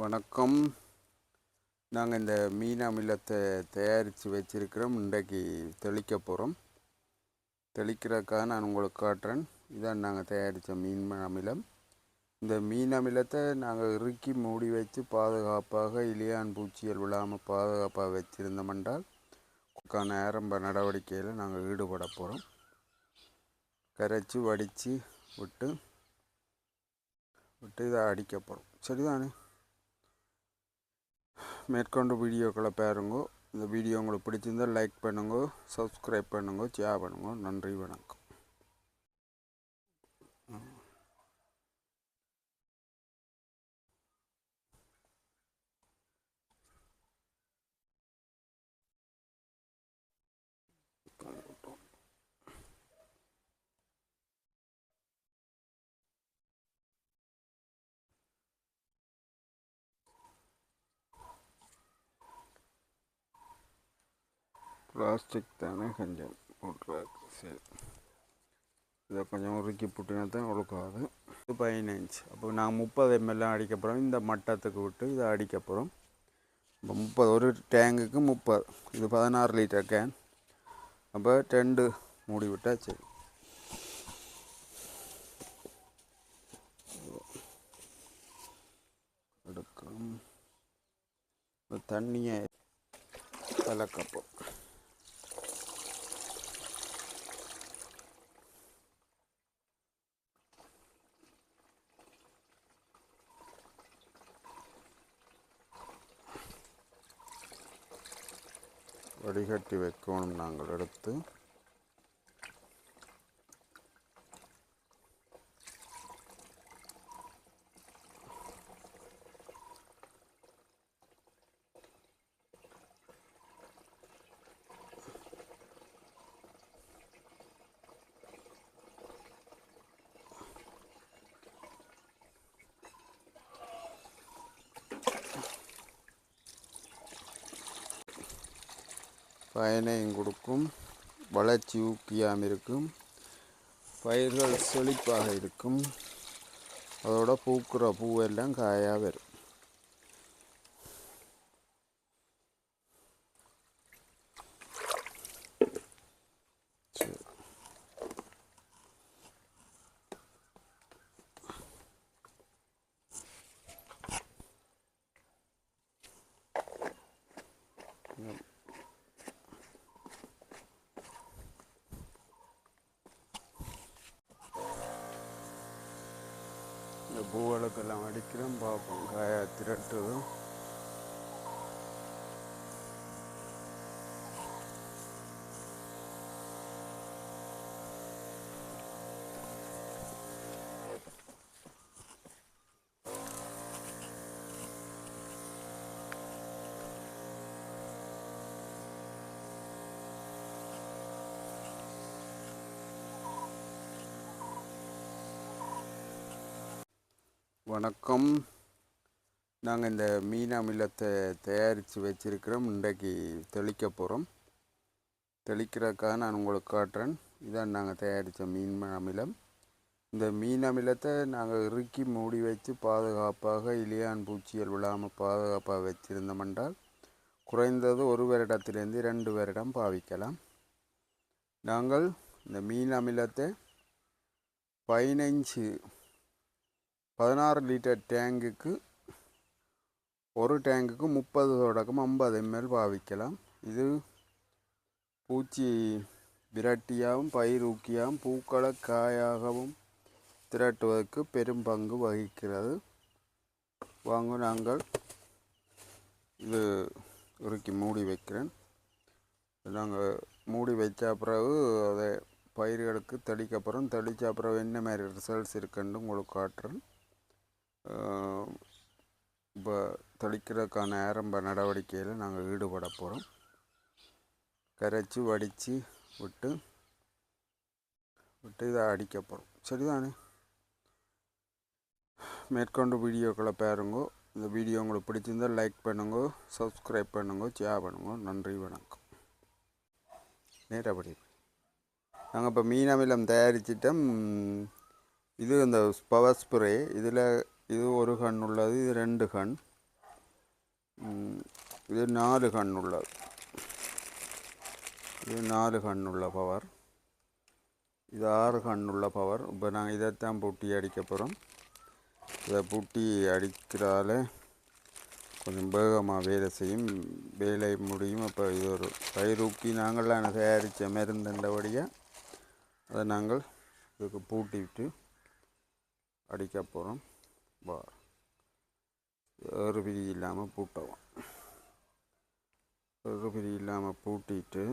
வணக்கம். நாங்கள் இந்த மீன் அமிலத்தை தயாரித்து வச்சுருக்கிறோம். இன்றைக்கு தெளிக்க போகிறோம். தெளிக்கிறதுக்காக நான் உங்களுக்கு காட்டுறேன். இதான் நாங்கள் தயாரித்த மீன் அமிலம். இந்த மீன் அமிலத்தை நாங்கள் இறுக்கி மூடி வச்சு பாதுகாப்பாக இலியான் பூச்சிகள் விழாமல் பாதுகாப்பாக வச்சுருந்தோமென்றால் ஆரம்ப நடவடிக்கையில் நாங்கள் ஈடுபட போகிறோம். கரைச்சி வடித்து விட்டு இதை அடிக்க போகிறோம். சரிதானே? மேற்கொண்டு வீடியோக்களை பாருங்க. இந்த வீடியோ உங்களுக்கு பிடிச்சிருந்தால் லைக் பண்ணுங்க, சப்ஸ்கிரைப் பண்ணுங்க, ஷேர் பண்ணுங்க. நன்றி, வணக்கம். பிளாஸ்டிக் தானே கொஞ்சம் போட்டுருக்கு. சரி, இதை கொஞ்சம் உருக்கி புட்டினா தான் ஒழுக்காது. இது 15. அப்போ நாங்கள் 30 ml அடிக்க போகிறோம். இந்த மட்டத்துக்கு விட்டு இதை அடிக்க போகிறோம். இப்போ 30, ஒரு டேங்குக்கு 30. இது 16 லிட்டர் கேன். அப்போ 2 மூடி விட்டால் சரி. எடுக்கும் தண்ணியை கலக்கப்போம். வடிகட்டி வைக்கணும். நாங்கள் எடுத்து பயனையும் கொடுக்கும், வளர்ச்சி ஊக்கியாமல் இருக்கும், பயிர்கள் செழிப்பாக இருக்கும், அதோட பூக்கிற பூவெல்லாம் காயாக வரும். இந்த பூவலுக்கெல்லாம் அடிக்கிறோம். பார்ப்போம் காய திரட்டுதும். வணக்கம். நாங்கள் இந்த மீன் அமிலத்தை தயாரித்து வச்சுருக்கிறோம். இன்றைக்கு தெளிக்க போகிறோம். தெளிக்கிறதுக்காக நான் உங்களுக்கு காட்டுறேன். இதான் நாங்கள் தயாரித்த மீன் அமிலம். இந்த மீன் அமிலத்தை நாங்கள் இறுக்கி மூடி வச்சு பாதுகாப்பாக இலியான் பூச்சிகள் விழாமல் பாதுகாப்பாக வச்சுருந்தோமென்றால் குறைந்தது 1 வருடத்திலிருந்து 2 வருடம் பாவிக்கலாம். நாங்கள் இந்த மீன் அமிலத்தை 16 லிட்டர் டேங்குக்கு, ஒரு டேங்குக்கு 30 தொடக்கம் 50 ml பாவிக்கலாம். இது பூச்சி விரட்டியாகவும் பயிர் ஊக்கியாகவும் பூக்களை காயாகவும் திரட்டுவதற்கு பெரும் பங்கு வகிக்கிறது. வாங்க, நாங்கள் இது இறுக்கி மூடி வைக்கிறேன். நாங்கள் மூடி வச்ச பிறகு அதை பயிர்களுக்கு தெளிக்கப்புறம் தெளித்த பிறகு என்ன மாதிரி ரிசல்ட்ஸ் இருக்குன்னு உங்களுக்கு காட்டுறேன். இப்போ தெளிக்கிறதுக்கான ஆரம்ப நடவடிக்கையில் நாங்கள் ஈடுபட போகிறோம். கரைச்சி வடித்து விட்டு இதை அடிக்க போகிறோம். சரிதானே? மேற்கொண்டு வீடியோக்களை பாருங்க. இந்த வீடியோ உங்களுக்கு பிடிச்சிருந்தால் லைக் பண்ணுங்க, சப்ஸ்கிரைப் பண்ணுங்க, ஷேர் பண்ணுங்க. நன்றி, வணக்கம். நேரப்படி நாங்கள் இப்போ மீன் அமிலம் தயாரிச்சிட்டோம். இது இந்த பவர் ஸ்ப்ரே. இதில் இது 1 கன் உள்ளது, இது 2 கன். இது 4 கண்ணுள்ளது. இது 4 கண்ணுள்ள பவர். இது 6 கண்ணுள்ள பவர். இப்போ நாங்கள் இதைத்தான் பூட்டி அடிக்க போகிறோம். இதை பூட்டி அடிக்கிறதால கொஞ்சம் வேகமாக வேலை செய்யும், வேலை முடியும். அப்போ இது ஒரு பயிரூக்கி நாங்களான தயாரித்த மருந்துண்டபடியாக அதை நாங்கள் இதுக்கு பூட்டி விட்டு அடிக்க போகிறோம். ஏறு பிரி இல்லாமல் பூட்டவும். ஏறு பிரி இல்லாமல் பூட்டிட்டு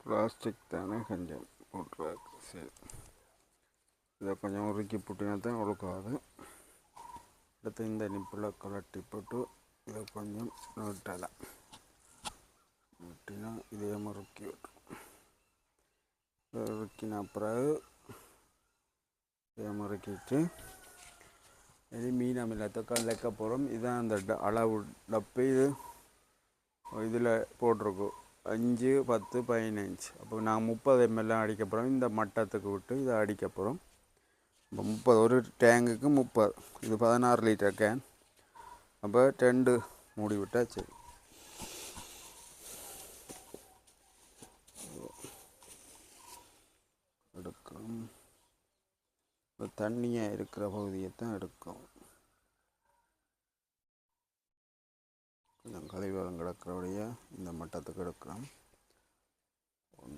பிளாஸ்டிக் தானே கொஞ்சம் போட்டுருவாங்க. சரி, இதை கொஞ்சம் உருக்கி போட்டினா தான் உழுக்காது. அடுத்து இந்த நிப்பில் கலட்டி போட்டு இதை கொஞ்சம் நீட்டலாம். நீட்டினா இதே முறுக்கி விட்டுரும். இறுக்கின பிறகு இதே முறுக்கிட்டு இது மீன் அமிலத்தை கலக்க போகிறோம். இதுதான் அந்த அளவு டப்பு. இது இதில் போட்டிருக்கோம் 5, 10, 15. அப்போ நான் 30 ml அடிக்க போகிறோம். இந்த மட்டத்துக்கு விட்டு இதை அடிக்க போகிறோம். இப்போ 30, ஒரு டேங்குக்கு 30. இது 16 லிட்டர் கேன். அப்போ 2 மூடி விட்டால் சரி. எடுக்கும் தண்ணியாக இருக்கிற பகுதியை தான் எடுக்கும். கொஞ்சம் கழிவகம் கிடக்கிறபடியே இந்த மட்டத்துக்கு எடுக்கிறோம். 1,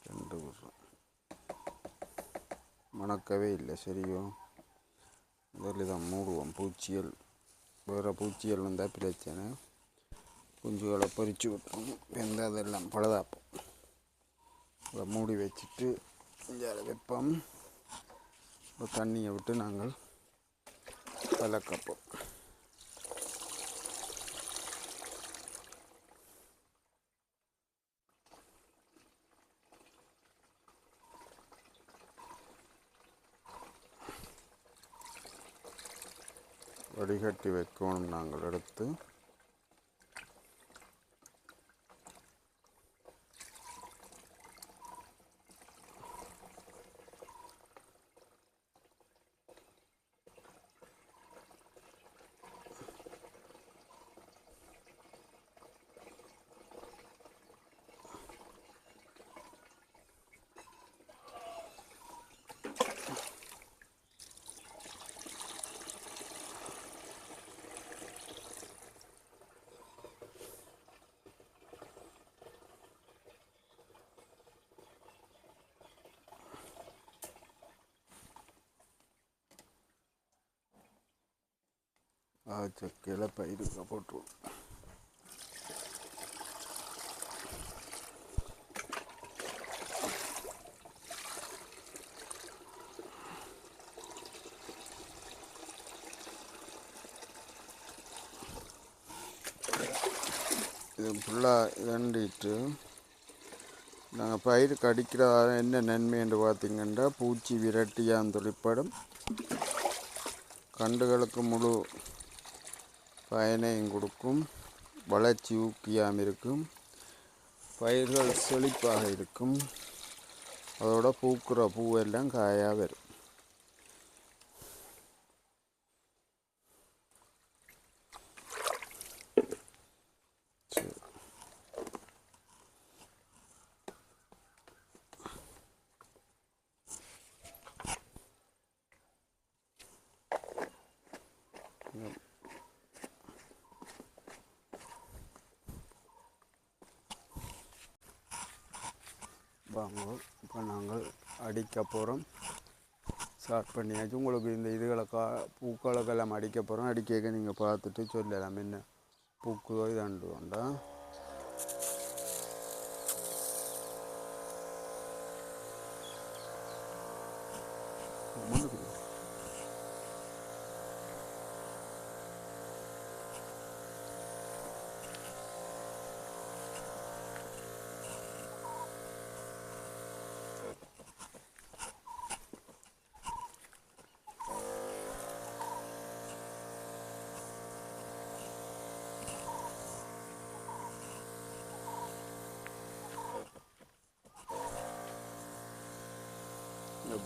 2 விடுறோம். மணக்கவே இல்லை. சரியோ, இதில் தான் மூடுவோம். பூச்சியல், வேறு பூச்சியல் வந்தால் பிரச்சனை. குஞ்சுகளை பொறிச்சு விட்டுரும். வெந்ததெல்லாம் பழுதாப்போம். அதை மூடி வச்சுட்டு வெப்பம் தண்ணியை விட்டு நாங்கள் கலக்கப்போம். வடிகட்டி வைக்கணும். நாங்கள் எடுத்து சக்கையில் பயிருக்கு போட்டுருவோம். இது ஃபுல்லாக இரண்டிட்டு நாங்கள் பயிருக்கு அடிக்கிறதால என்ன நன்மை என்று பார்த்திங்கன்னா, பூச்சி விரட்டியாக தொழிற்படும், கண்டுகளுக்கு முழு பயனையும் கொடுக்கும், வளர்ச்சி ஊக்கியாமல் இருக்கும், பயிர்கள் செழிப்பாக இருக்கும், அதோட பூக்கிற பூவெல்லாம் காயாக வரும். வாங்க, இப்போ நாங்கள் அடிக்க போகிறோம். ஸ்டார்ட் பண்ணியாச்சு. உங்களுக்கு இந்த இதுகளை பூக்களுக்கெல்லாம் அடிக்க போகிறோம். அடிக்க நீங்கள் பார்த்துட்டு சொல்லலாம் என்ன பூக்குதோ இதாண்டு வேண்டாம்.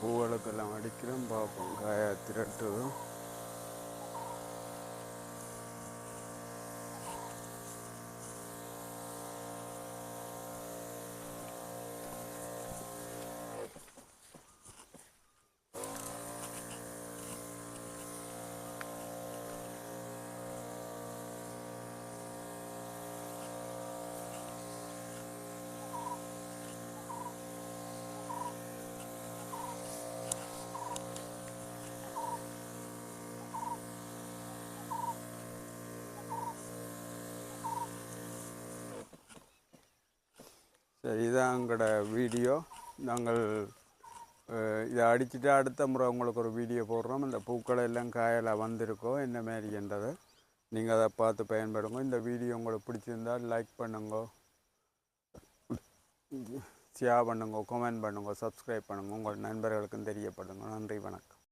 பூக்களுக்கெல்லாம் அடிக்கிறோம், பார்ப்போம் காய திரட்டுதும். சரி, இதான் எங்களோட வீடியோ. நாங்கள் இதை அடிச்சுட்டு அடுத்த முறை உங்களுக்கு ஒரு வீடியோ போடுறோம். இந்த பூக்களை எல்லாம் காயெல்லாம் வந்திருக்கோ என்ன மாதிரின்றதை நீங்கள் அதை பார்த்து பயன்படுங்க. இந்த வீடியோ உங்களுக்கு பிடிச்சிருந்தால் லைக் பண்ணுங்க, ஷேர் பண்ணுங்க, கமெண்ட் பண்ணுங்க, சப்ஸ்கிரைப் பண்ணுங்க, உங்கள் நண்பர்களுக்கும் தெரியப்படுங்க. நன்றி, வணக்கம்.